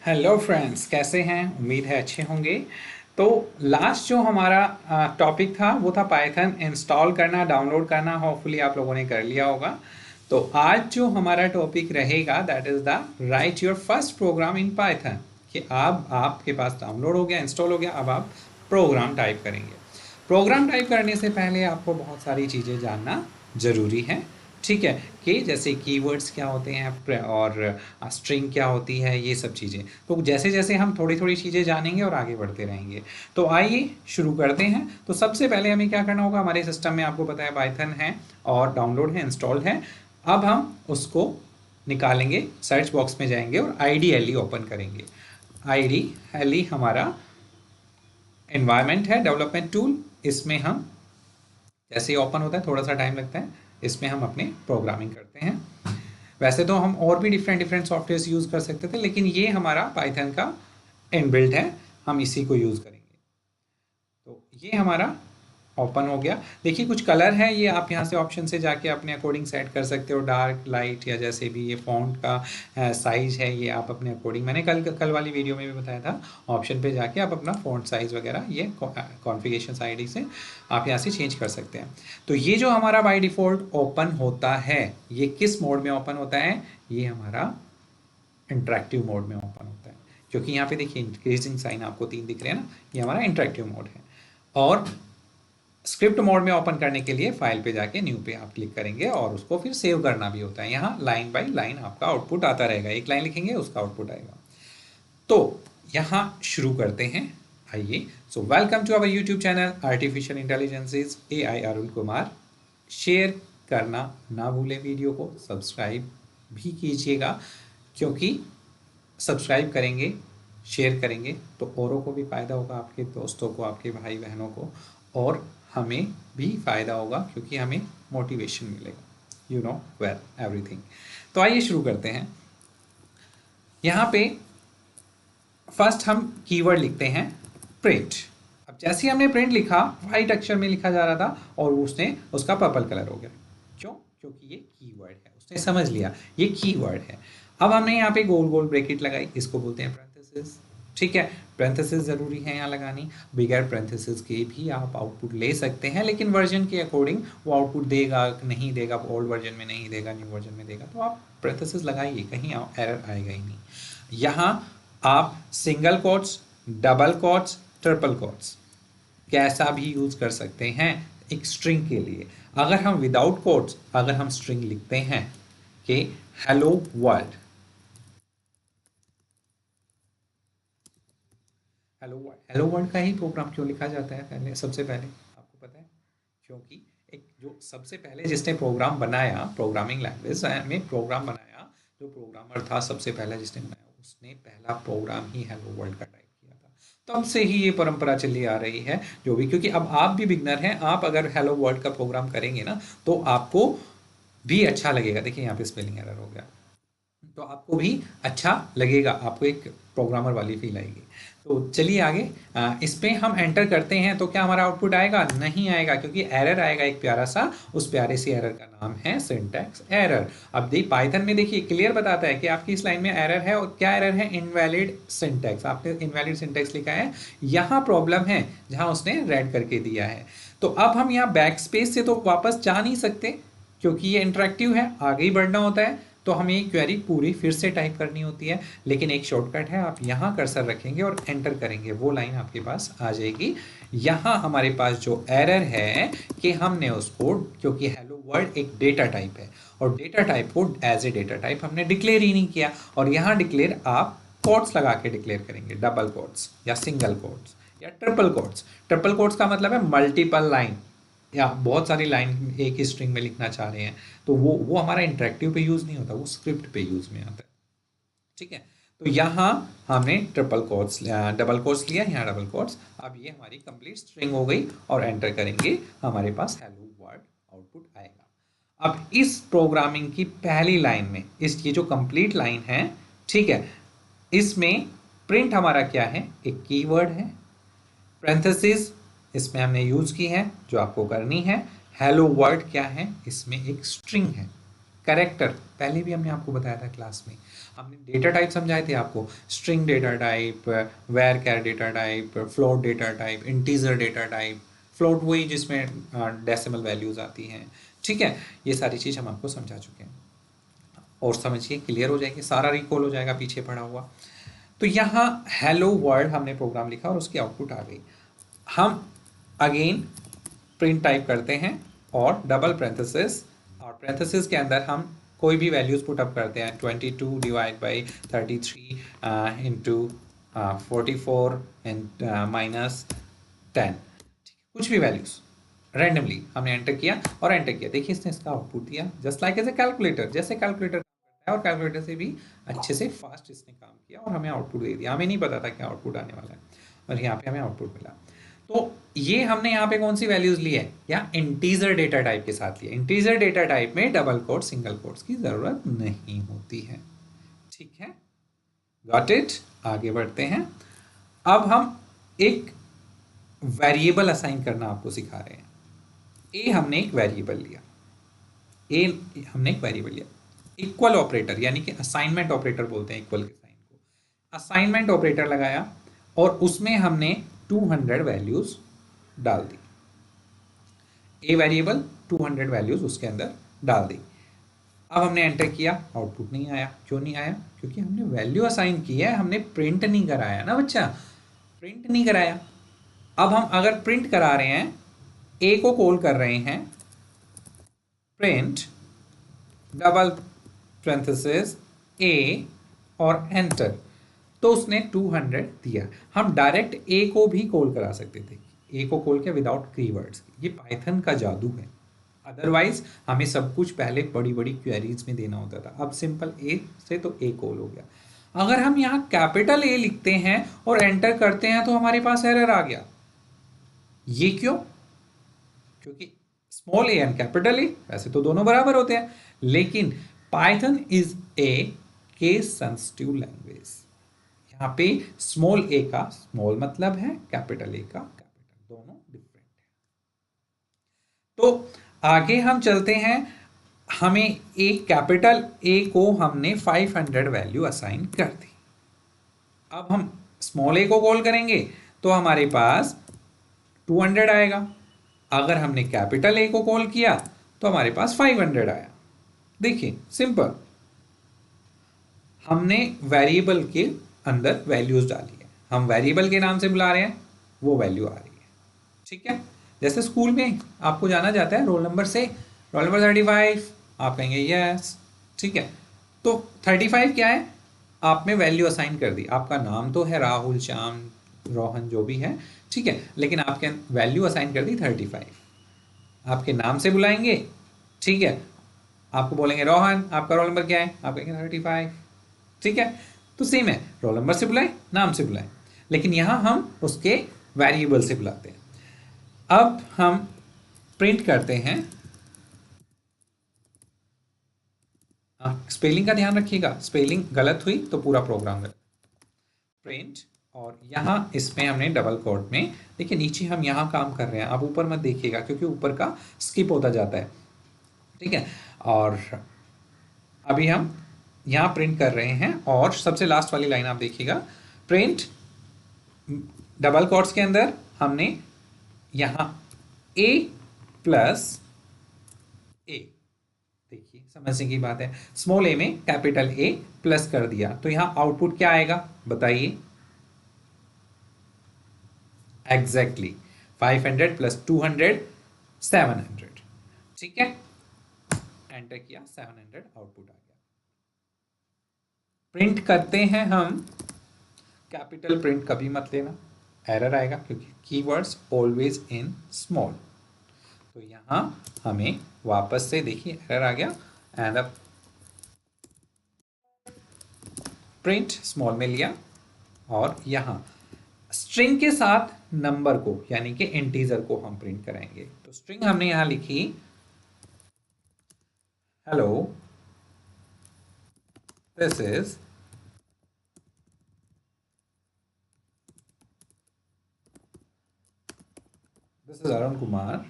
Hello friends, कैसे हैं? उम्मीद है अच्छे होंगे। तो लास्ट जो हमारा टॉपिक था वो था पाइथन इंस्टॉल करना, डाउनलोड करना। होपफुली आप लोगों ने कर लिया होगा। तो आज जो हमारा टॉपिक रहेगा that is the write your first program in Python. कि अब आपके पास डाउनलोड हो गया, इंस्टॉल हो गया, अब आप प्रोग्राम टाइप करेंगे। प्रोग्राम टाइप करने से पहले आपको बहुत सारी चीज़ें जानना ज़रूरी है। ठीक है, कि जैसे कीवर्ड्स क्या होते हैं और स्ट्रिंग क्या होती है, ये सब चीज़ें। तो जैसे जैसे हम थोड़ी थोड़ी चीज़ें जानेंगे और आगे बढ़ते रहेंगे। तो आइए शुरू करते हैं। तो सबसे पहले हमें क्या करना होगा, हमारे सिस्टम में आपको पता है पाइथन है और डाउनलोड है, इंस्टॉल है। अब हम उसको निकालेंगे, सर्च बॉक्स में जाएंगे और आईडीएलई ओपन करेंगे। आईडीएलई हमारा एनवायरनमेंट है, डेवलपमेंट टूल। इसमें हम जैसे ही ओपन होता है, थोड़ा सा टाइम लगता है, इसमें हम अपने प्रोग्रामिंग करते हैं। वैसे तो हम और भी डिफरेंट डिफरेंट सॉफ्टवेयर यूज़ कर सकते थे, लेकिन ये हमारा पाइथन का इनबिल्ट है, हम इसी को यूज़ करेंगे। तो ये हमारा ओपन हो गया। देखिए कुछ कलर है, ये आप यहाँ से ऑप्शन से जाके अपने अकॉर्डिंग सेट कर सकते हो, डार्क लाइट, या जैसे भी ये फ़ॉन्ट का साइज़ है ये आप अपने अकॉर्डिंग, मैंने कल वाली वीडियो में भी बताया था। ऑप्शन पे जाके आप अपना फ़ॉन्ट साइज़ वगैरह ये कॉन्फ़िगरेशन आईडी से आप यहाँ से चेंज कर सकते हैं। तो ये जो हमारा बाय डिफ़ॉल्ट ओपन होता है, ये किस मोड में ओपन होता है? ये हमारा इंटरेक्टिव मोड में ओपन होता है। क्योंकि यहाँ पे देखिए इंक्रीजिंग साइन आपको 3 दिख रहे हैं ना, ये हमारा इंटरेक्टिव मोड है। और स्क्रिप्ट मोड में ओपन करने के लिए फाइल पे जाके न्यू पे आप क्लिक करेंगे और उसको फिर सेव करना भी होता है। यहाँ लाइन बाय लाइन आपका आउटपुट आता रहेगा, एक लाइन लिखेंगे उसका आउटपुट आएगा। तो यहाँ शुरू करते हैं, आइए। So welcome to our YouTube channel artificial intelligence is AI Arun Kumar. Share करना ना भूलें, वीडियो को सब्सक्राइब भी कीजिएगा, क्योंकि सब्सक्राइब करेंगे, शेयर करेंगे तो औरों को भी फ़ायदा होगा, आपके दोस्तों को, आपके भाई बहनों को, और हमें भी फ़ायदा होगा क्योंकि हमें मोटिवेशन मिलेगा। You know well everything. तो आइए शुरू करते हैं। यहाँ पे फर्स्ट हम कीवर्ड लिखते हैं प्रिंट। अब जैसे ही हमने प्रिंट लिखा, वाइट अक्षर में लिखा जा रहा था और उसने उसका पर्पल कलर हो गया। क्यों? क्योंकि ये कीवर्ड है, उसने समझ लिया ये कीवर्ड है। अब हमने यहाँ पे गोल गोल ब्रैकेट लगाई, इसको बोलते हैं पैरेंथेसिस। ठीक है, पैरेंथेसिस ज़रूरी है यहाँ लगानी। बगैर पैरेंथेसिस के भी आप आउटपुट ले सकते हैं, लेकिन वर्जन के अकॉर्डिंग वो आउटपुट देगा नहीं देगा, ओल्ड वर्जन में नहीं देगा, न्यू वर्जन में देगा। तो आप पैरेंथेसिस लगाइए, कहीं एरर आएगा ही नहीं। यहाँ आप single quotes, double quotes, triple quotes कैसा भी यूज़ कर सकते हैं एक स्ट्रिंग के लिए। अगर हम विदाउट कोट्स, अगर हम स्ट्रिंग लिखते हैं कि हेलो वर्ल्ड, हेलो वर्ल्ड का ही प्रोग्राम क्यों लिखा जाता है पहले, सबसे पहले आपको पता है? क्योंकि एक जो सबसे पहले जिसने प्रोग्राम बनाया, प्रोग्रामिंग लैंग्वेज में प्रोग्राम बनाया, जो प्रोग्रामर था सबसे पहला जिसने बनाया, उसने पहला प्रोग्राम ही हेलो वर्ल्ड का टाइप किया था। तब से ही ये परंपरा चली आ रही है जो भी। क्योंकि अब आप भी बिगनर हैं, आप अगर हेलो वर्ल्ड का प्रोग्राम करेंगे ना तो आपको भी अच्छा लगेगा। देखिए यहाँ पे स्पेलिंग एरर हो गया, तो आपको भी अच्छा लगेगा, आपको एक प्रोग्रामर वाली फील आएगी। तो चलिए आगे। इस पे हम एंटर करते हैं तो क्या हमारा आउटपुट आएगा? नहीं आएगा, क्योंकि एरर आएगा एक प्यारा सा। उस प्यारे से एरर का नाम है सिंटैक्स एरर। अब पाइथन में देखिए क्लियर बताता है कि आपकी इस लाइन में एरर है, और क्या एरर है? Invalid syntax. आपने इनवैलिड सिंटैक्स लिखा है, यहाँ प्रॉब्लम है जहाँ उसने रेड करके दिया है। तो अब हम यहाँ बैक स्पेस से तो वापस जा नहीं सकते, क्योंकि ये इंटरेक्टिव है, आगे ही बढ़ना होता है। तो हमें ये क्वेरी पूरी फिर से टाइप करनी होती है, लेकिन एक शॉर्टकट है, आप यहाँ कर्सर रखेंगे और एंटर करेंगे, वो लाइन आपके पास आ जाएगी। यहाँ हमारे पास जो एरर है कि हमने उसको, क्योंकि हेलो वर्ल्ड एक डेटा टाइप है और डेटा टाइप को एज ए डेटा टाइप हमने डिक्लेयर ही नहीं किया, और यहाँ डिक्लेयर आप कोट्स लगा के डिक्लेयर करेंगे, डबल कोट्स या सिंगल कोट्स या ट्रिपल कोट्स। ट्रिपल कोट्स का मतलब है मल्टीपल लाइन, या बहुत सारी लाइन एक ही स्ट्रिंग में लिखना चाह रहे हैं। तो वो हमारा इंटरेक्टिव पे यूज़ नहीं होता, वो स्क्रिप्ट पे यूज़ में आता है। ठीक है, तो यहाँ हमने ट्रिपल कोट्स, डबल कोट्स लिया, यहाँ डबल कोट्स। अब ये हमारी कंप्लीट स्ट्रिंग हो गई और एंटर करेंगे, हमारे पास हेलो वर्ल्ड आउटपुट आएगा। अब इस प्रोग्रामिंग की पहली लाइन में, इसकी जो कंप्लीट लाइन है, ठीक है, इसमें प्रिंट हमारा क्या है? एक कीवर्ड है। पैरेंथेसिस इसमें हमने यूज़ की है, जो आपको करनी है। हेलो वर्ल्ड क्या है? इसमें एक स्ट्रिंग है। कैरेक्टर पहले भी हमने आपको बताया था क्लास में, हमने डेटा टाइप समझाए थे आपको, string data type, varchar data type, float data type, integer data type. Float वही जिसमें डेसिमल वैल्यूज आती हैं, ठीक है। ये सारी चीज़ हम आपको समझा चुके हैं, और समझिए क्लियर हो जाएगी, सारा रिकॉल हो जाएगा पीछे पड़ा हुआ। तो यहाँ हेलो वर्ल्ड हमने प्रोग्राम लिखा और उसकी आउटपुट आ गई। हम अगेन प्रिंट टाइप करते हैं और डबल पैरेंथेसिस, और पैरेंथेसिस के अंदर हम कोई भी वैल्यूज पुट अप करते हैं, 22 divide by 33 into 44 and minus 10, कुछ भी वैल्यूज रैंडमली हमने एंटर किया और एंटर किया। देखिए इसने इसका आउटपुट दिया, just like as a calculator, जैसे कैलकुलेटर काम करता है, और कैलकुलेटर से भी अच्छे से फास्ट इसने काम किया और हमें आउटपुट दे दिया। हमें नहीं पता था क्या आउटपुट आने वाला है, और यहाँ पे हमें आउटपुट मिला। तो ये हमने यहाँ पे कौन सी वैल्यूज ली है, या इंटीजर डेटा टाइप के साथ लिया। इंटीजर डेटा टाइप में डबल कोट सिंगल कोट्स की जरूरत नहीं होती है, ठीक है। Got it. आगे बढ़ते हैं। अब हम एक वेरिएबल असाइन करना आपको सिखा रहे हैं। ए हमने एक वेरिएबल लिया, ए हमने एक वेरिएबल लिया, इक्वल ऑपरेटर यानी कि असाइनमेंट ऑपरेटर बोलते हैं इक्वल के साइन को। असाइनमेंट ऑपरेटर लगाया और उसमें हमने 200 वैल्यूज डाल दी। ए वेरिएबल 200 वैल्यूज उसके अंदर डाल दी। अब हमने एंटर किया, आउटपुट नहीं आया। क्यों नहीं आया? क्योंकि हमने वैल्यू असाइन की है, हमने प्रिंट नहीं कराया ना बच्चा, प्रिंट नहीं कराया। अब हम अगर प्रिंट करा रहे हैं, ए को कॉल कर रहे हैं, प्रिंट डबल पैरेंथेसिस ए और एंटर, तो उसने 200 दिया। हम डायरेक्ट ए को भी कॉल करा सकते थे, ए को कॉल किया विदाउट कीवर्ड्स। ये पाइथन का जादू है। अदरवाइज हमें सब कुछ पहले बड़ी बड़ी क्वेरीज में देना होता था। अब सिंपल ए से तो ए कॉल हो गया। अगर हम यहाँ कैपिटल ए लिखते हैं और एंटर करते हैं तो हमारे पास एरर आ गया। ये क्यों? क्योंकि small A and capital A वैसे तो दोनों बराबर होते हैं, लेकिन Python is a case sensitive language. यहाँ पे स्मॉल ए का स्मॉल मतलब है, कैपिटल ए का कैपिटल, दोनों डिफरेंट है। तो आगे हम चलते हैं। हमें एक कैपिटल ए को हमने 500 वैल्यू असाइन कर दी। अब हम स्मॉल ए को कॉल करेंगे तो हमारे पास 200 आएगा। अगर हमने कैपिटल ए को कॉल किया तो हमारे पास 500 आया। देखिए सिंपल, हमने वेरिएबल के अंदर वैल्यूज डाली है, हम वेरिएबल के नाम से बुला रहे हैं, वो वैल्यू आ रही है, ठीक है। जैसे स्कूल में आपको जाना जाता है रोल नंबर से, रोल नंबर 35, आप कहेंगे यस, ठीक है। तो 35 क्या है? आपने वैल्यू असाइन कर दी। आपका नाम तो है राहुल, श्याम, रोहन, जो भी है, ठीक है, लेकिन आपके वैल्यू असाइन कर दी 35। आपके नाम से बुलाएंगे, ठीक है, आपको बोलेंगे रोहन, आपका रोल नंबर क्या है, आप कहेंगे 35, ठीक है। तो सेम है, रोल नंबर से बुलाएं, नाम से बुलाएं, लेकिन यहां हम उसके वेरिएबल से बुलाते हैं। अब हम प्रिंट करते हैं, स्पेलिंग का ध्यान रखिएगा, स्पेलिंग गलत हुई तो पूरा प्रोग्राम गलत। प्रिंट, और यहाँ इसमें हमने डबल कोट में, देखिए नीचे हम यहाँ काम कर रहे हैं, आप ऊपर मत देखिएगा क्योंकि ऊपर का स्किप होता जाता है, ठीक है। और अभी हम यहाँ प्रिंट कर रहे हैं, और सबसे लास्ट वाली लाइन आप देखिएगा, प्रिंट डबल कोट्स के अंदर हमने यहाँ ए प्लस ए, देखिए समझने की बात है, स्मॉल ए में कैपिटल ए प्लस कर दिया, तो यहाँ आउटपुट क्या आएगा बताइए? एग्जैक्टली 500 प्लस 200 700, ठीक है। एंटर किया, 700 आउटपुट आ गया। प्रिंट करते हैं हम, कैपिटल प्रिंट कभी मत लेना, एरर आएगा, क्योंकि कीवर्ड्स ऑलवेज इन स्मॉल। तो यहाँ हमें वापस से देखिए एरर आ गया, एंड अब प्रिंट स्मॉल में लिया, और यहाँ स्ट्रिंग के साथ नंबर को यानी कि इंटीजर को हम प्रिंट कराएंगे। तो स्ट्रिंग हमने यहाँ लिखी hello, this is Arun Kumar,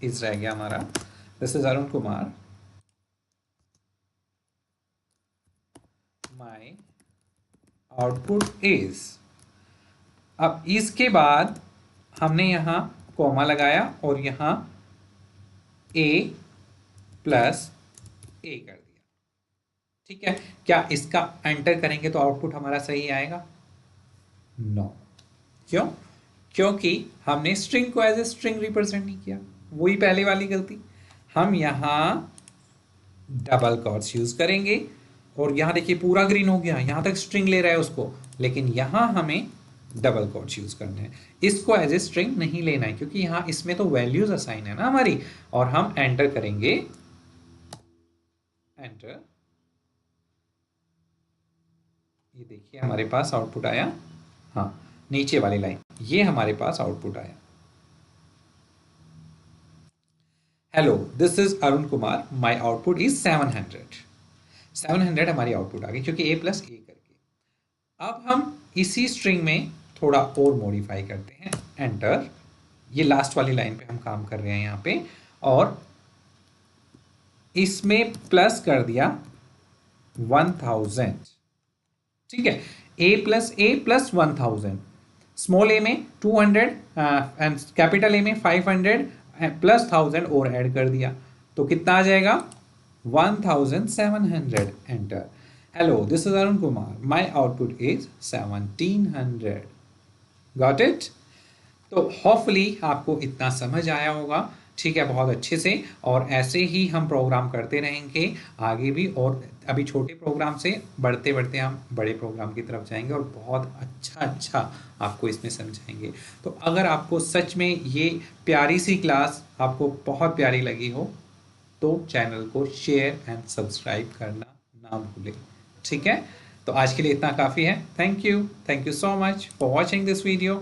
इस रह गया हमारा, this is Arun Kumar, my output is. अब इसके बाद हमने यहाँ कॉमा लगाया और यहाँ a प्लस a कर दिया। ठीक है, क्या इसका एंटर करेंगे तो आउटपुट हमारा सही आएगा? नो। क्यों? क्योंकि हमने स्ट्रिंग को एज ए स्ट्रिंग रिप्रेजेंट नहीं किया। वही पहले वाली गलती। हम यहाँ डबल कॉट्स यूज करेंगे और यहाँ देखिए पूरा ग्रीन हो गया, यहाँ तक स्ट्रिंग ले रहा है उसको, लेकिन यहाँ हमें डबल कोट्स यूज करने हैं। इसको एज ए स्ट्रिंग नहीं लेना है क्योंकि यहाँ इसमें तो वैल्यूज असाइन है ना हमारी, और हम एंटर करेंगे, एंटर। ये देखिए हमारे पास आउटपुट आया। हाँ, नीचे वाली लाइन, ये हमारे पास आउटपुट आया। Hello, this is Arun Kumar, my output is 700। 700 हमारी आउटपुट आ गई क्योंकि a प्लस ए करके। अब हम इसी स्ट्रिंग में थोड़ा और मॉडिफाई करते हैं, एंटर। ये लास्ट वाली लाइन पे हम काम कर रहे हैं यहाँ पे, और इसमें प्लस कर दिया 1000। ठीक है, a प्लस 1000। स्मॉल a में 200 एंड कैपिटल ए में 500 प्लस 1000 और ऐड कर दिया तो कितना आ जाएगा? 1700। Enter. Hello, this is Arun Kumar, my output is 1700। Got it? तो होपफुली आपको इतना समझ आया होगा। ठीक है, बहुत अच्छे से, और ऐसे ही हम प्रोग्राम करते रहेंगे आगे भी, और अभी छोटे प्रोग्राम से बढ़ते बढ़ते हम बड़े प्रोग्राम की तरफ जाएंगे और बहुत अच्छा आपको इसमें समझाएंगे। तो अगर आपको सच में ये प्यारी सी क्लास आपको बहुत प्यारी लगी हो तो चैनल को शेयर एंड सब्सक्राइब करना ना भूलें। ठीक है, तो आज के लिए इतना काफ़ी है। Thank you so much for watching this video.